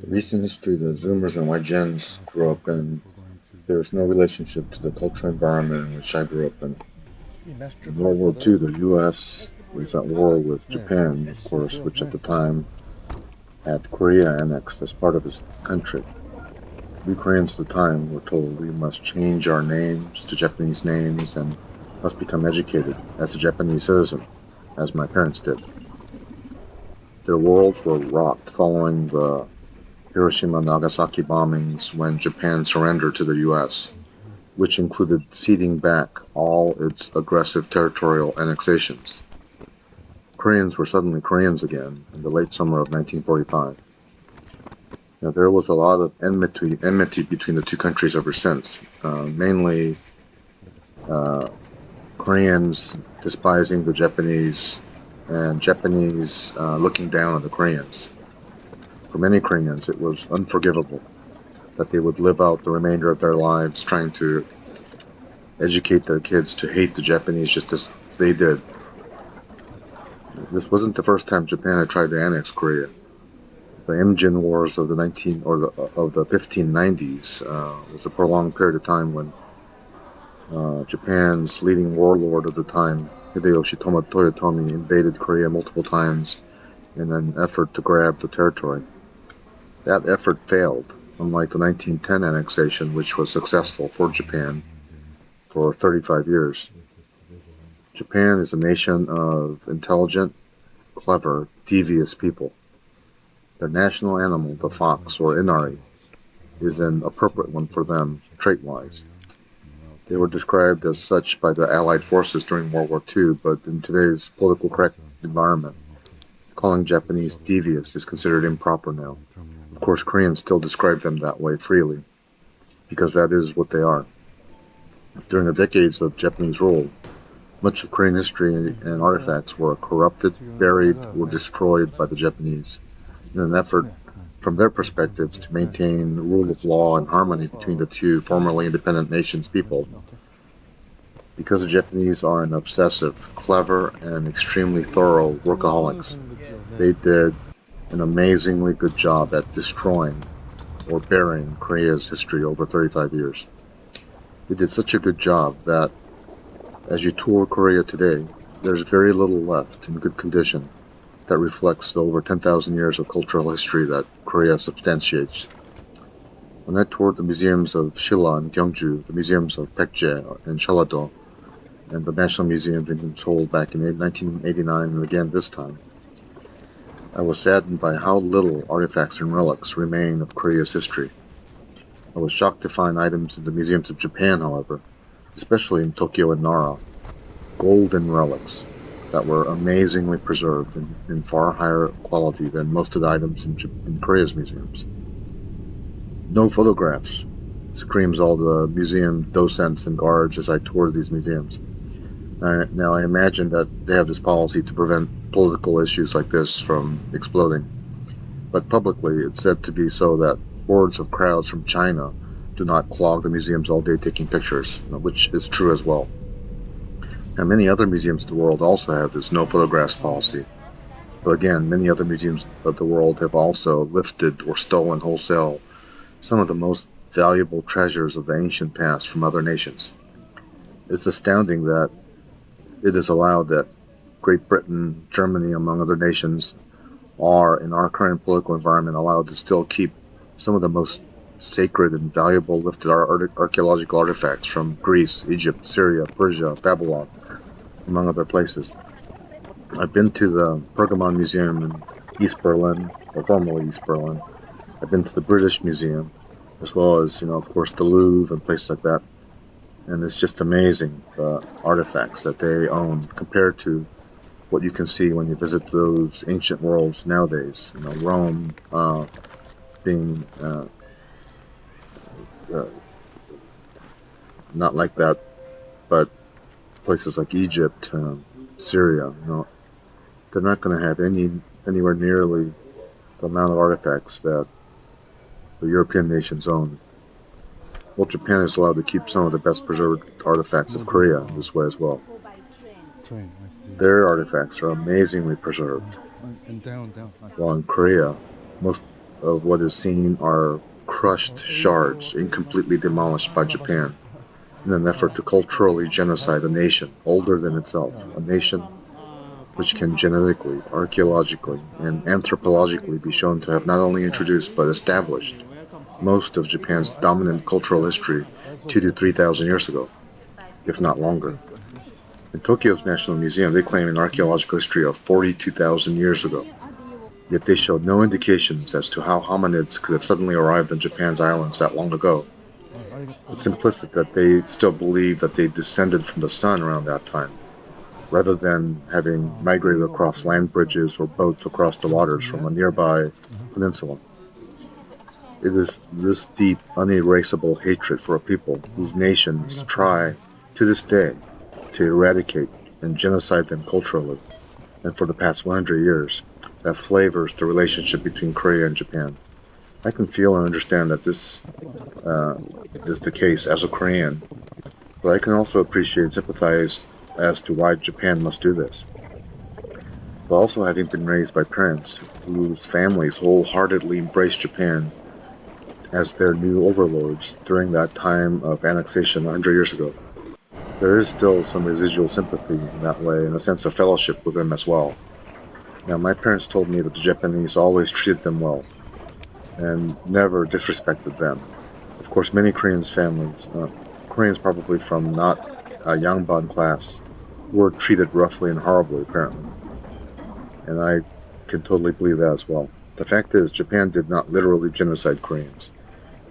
The recent history the Zoomers and YGens grew up in, there is no relationship to the cultural environment in which I grew up in. In World War II, the U.S. was at war with Japan, of course, which at the time had Korea annexed as part of its country. We Koreans at the time were told we must change our names to Japanese names and must become educated as a Japanese citizen, as my parents did. Their worlds were rocked following the Hiroshima and Nagasaki bombings when Japan surrendered to the US, which included ceding back all its aggressive territorial annexations. Koreans were suddenly Koreans again in the late summer of 1945. Now, there was a lot of enmity between the two countries ever since, mainly Koreans despising the Japanese and Japanese looking down on the Koreans. For many Koreans, it was unforgivable that they would live out the remainder of their lives trying to educate their kids to hate the Japanese just as they did. This wasn't the first time Japan had tried to annex Korea. The Imjin Wars of the 1590s was a prolonged period of time when Japan's leading warlord of the time, Hideyoshi Toyotomi, invaded Korea multiple times in an effort to grab the territory. That effort failed, unlike the 1910 annexation, which was successful for Japan for 35 years. Japan is a nation of intelligent, clever, devious people. Their national animal, the fox or inari, is an appropriate one for them, trait-wise. They were described as such by the Allied forces during World War II, but in today's political correct environment, calling Japanese devious is considered improper now. Of course, Koreans still describe them that way freely, because that is what they are. During the decades of Japanese rule, much of Korean history and artifacts were corrupted, buried, or destroyed by the Japanese in an effort, from their perspectives, to maintain the rule of law and harmony between the two formerly independent nations' people. Because the Japanese are an obsessive, clever, and extremely thorough workaholics, they did an amazingly good job at destroying or burying Korea's history over 35 years. They did such a good job that as you tour Korea today, there's very little left in good condition that reflects the over 10,000 years of cultural history that Korea substantiates. When I toured the museums of Shilla and Gyeongju, the museums of Baekje and Jeollado, and the National Museum in Seoul back in 1989 and again this time, I was saddened by how little artifacts and relics remain of Korea's history. I was shocked to find items in the museums of Japan, however, especially in Tokyo and Nara, golden relics that were amazingly preserved in far higher quality than most of the items in Korea's museums. No photographs, screams all the museum docents and guards as I tour these museums. Now I imagine that they have this policy to prevent political issues like this from exploding. But publicly it's said to be so that hordes of crowds from China do not clog the museums all day taking pictures, which is true as well. And many other museums of the world also have this no photographs policy. But again, many other museums of the world have also lifted or stolen wholesale some of the most valuable treasures of the ancient past from other nations. It's astounding that it is allowed that Great Britain, Germany, among other nations, are, in our current political environment, allowed to still keep some of the most sacred and valuable lifted archaeological artifacts from Greece, Egypt, Syria, Persia, Babylon, among other places. I've been to the Pergamon Museum in East Berlin, or formerly East Berlin. I've been to the British Museum, as well as, of course, the Louvre and places like that. And it's just amazing, the artifacts that they own compared to what you can see when you visit those ancient worlds nowadays. Rome being uh, not like that, but places like Egypt, Syria, they're not going to have anywhere nearly the amount of artifacts that the European nations own. Well, Japan is allowed to keep some of the best preserved artifacts of Korea this way as well. Train, I see. Their artifacts are amazingly preserved, And down. while in Korea, most of what is seen are crushed shards incompletely demolished by Japan in an effort to culturally genocide a nation older than itself, a nation which can genetically, archaeologically, and anthropologically be shown to have not only introduced but established most of Japan's dominant cultural history 2 to 3,000 years ago, if not longer. In Tokyo's National Museum, they claim an archaeological history of 42,000 years ago, yet they showed no indications as to how hominids could have suddenly arrived on Japan's islands that long ago. It's implicit that they still believe that they descended from the sun around that time, rather than having migrated across land bridges or boats across the waters from a nearby peninsula. It is this deep, unerasable hatred for a people whose nations try, to this day, to eradicate and genocide them culturally, and for the past 100 years, that flavors the relationship between Korea and Japan. I can feel and understand that this is the case as a Korean, but I can also appreciate and sympathize as to why Japan must do this. But also having been raised by parents whose families wholeheartedly embraced Japan as their new overlords during that time of annexation 100 years ago, there is still some residual sympathy in that way and a sense of fellowship with them as well. Now, my parents told me that the Japanese always treated them well and never disrespected them. Of course, many Koreans probably from not a Yangban class, were treated roughly and horribly, apparently. And I can totally believe that as well. The fact is, Japan did not literally genocide Koreans.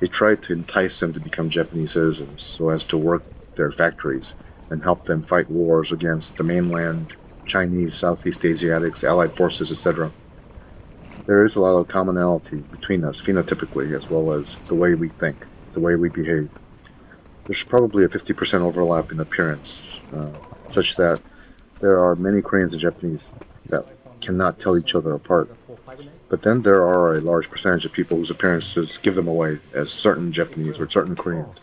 It tried to entice them to become Japanese citizens so as to work their factories and help them fight wars against the mainland, Chinese, Southeast Asiatics, Allied forces, etc. There is a lot of commonality between us phenotypically as well as the way we think, the way we behave. There's probably a 50% overlap in appearance, such that there are many Koreans and Japanese that cannot tell each other apart. But then there are a large percentage of people whose appearances give them away as certain Japanese or certain Koreans.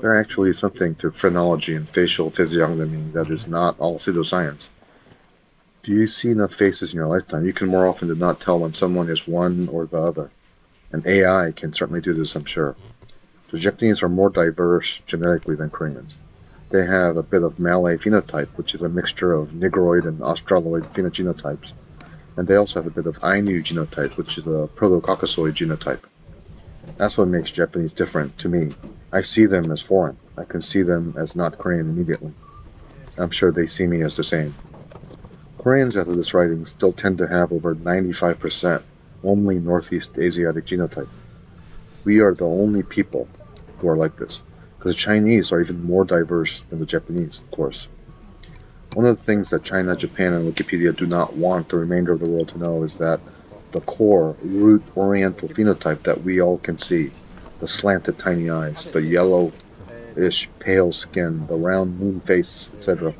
There actually is something to phrenology and facial physiognomy that is not all pseudoscience. If you see enough faces in your lifetime, you can more often than not tell when someone is one or the other. And AI can certainly do this, I'm sure. The Japanese are more diverse genetically than Koreans. They have a bit of Malay phenotype, which is a mixture of Negroid and Australoid phenotypes. And they also have a bit of Ainu genotype, which is a Proto-Caucasoid genotype. That's what makes Japanese different to me. I see them as foreign. I can see them as not Korean immediately. I'm sure they see me as the same. Koreans, as of this writing, still tend to have over 95% only Northeast Asiatic genotype. We are the only people who are like this, because the Chinese are even more diverse than the Japanese, of course. One of the things that China, Japan, and Wikipedia do not want the remainder of the world to know is that the core, root Oriental phenotype that we all can see, the slanted tiny eyes, the yellow-ish pale skin, the round moon face, etc.,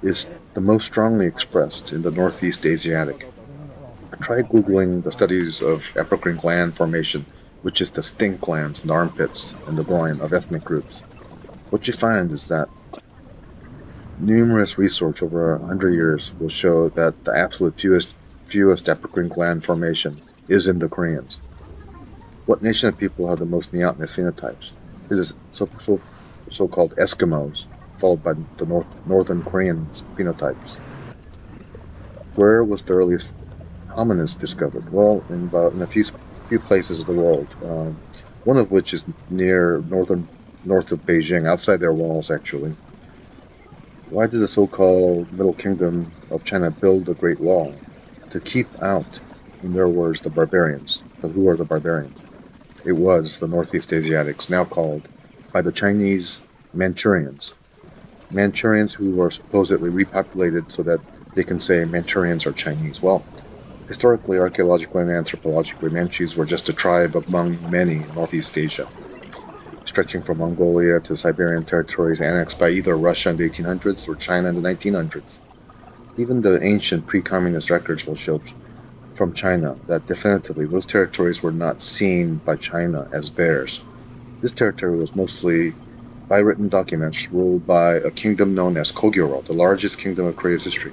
is the most strongly expressed in the Northeast Asiatic. Try Googling the studies of apocrine gland formation, which is the stink glands in the armpits and the groin of ethnic groups. What you find is that numerous research over 100 years will show that the absolute fewest apocrine gland formation is in the Koreans. What nation of people have the most neotenous phenotypes? It is so-called Eskimos, followed by the Northern Korean phenotypes. Where was the earliest hominids discovered? Well, in a few places of the world. One of which is near north of Beijing, outside their walls, actually. Why did the so-called Middle Kingdom of China build the Great Wall? To keep out, in their words, the barbarians. But who are the barbarians? It was the Northeast Asiatics, now called by the Chinese Manchurians. Manchurians who were supposedly repopulated so that they can say Manchurians are Chinese. Well, historically, archaeologically, and anthropologically, Manchus were just a tribe among many in Northeast Asia, stretching from Mongolia to Siberian territories annexed by either Russia in the 1800s or China in the 1900s. Even the ancient pre-communist records will show from China that definitively those territories were not seen by China as theirs. This territory was mostly, by written documents, ruled by a kingdom known as Goguryeo, the largest kingdom of Korea's history,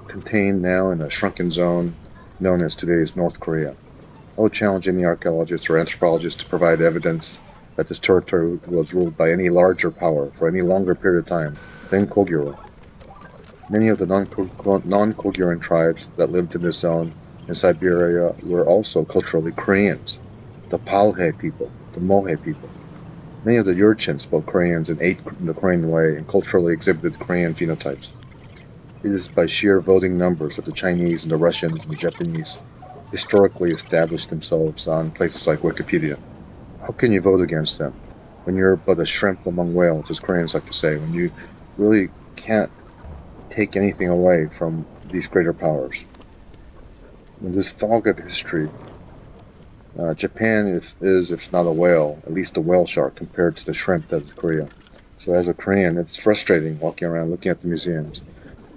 contained now in a shrunken zone known as today's North Korea. I would challenge any archaeologist or anthropologist to provide evidence that this territory was ruled by any larger power for any longer period of time than Kogyo. Many of the non-Kogyuran tribes that lived in this zone in Siberia were also culturally Koreans. The Palhe people, the Mohe people. Many of the Yurchin spoke Koreans and ate in the Korean way and culturally exhibited Korean phenotypes. It is by sheer voting numbers that the Chinese and the Russians and the Japanese historically established themselves on places like Wikipedia. How can you vote against them when you're but a shrimp among whales, as Koreans like to say, when you really can't take anything away from these greater powers? In this fog of history, Japan is, if not a whale, at least a whale shark compared to the shrimp that is Korea. So as a Korean, it's frustrating walking around looking at the museums,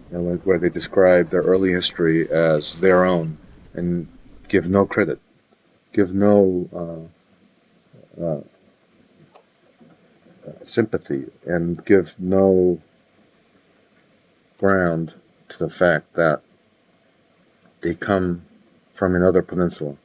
where they describe their early history as their own and give no credit, give no sympathy, and give no ground to the fact that they come from another peninsula.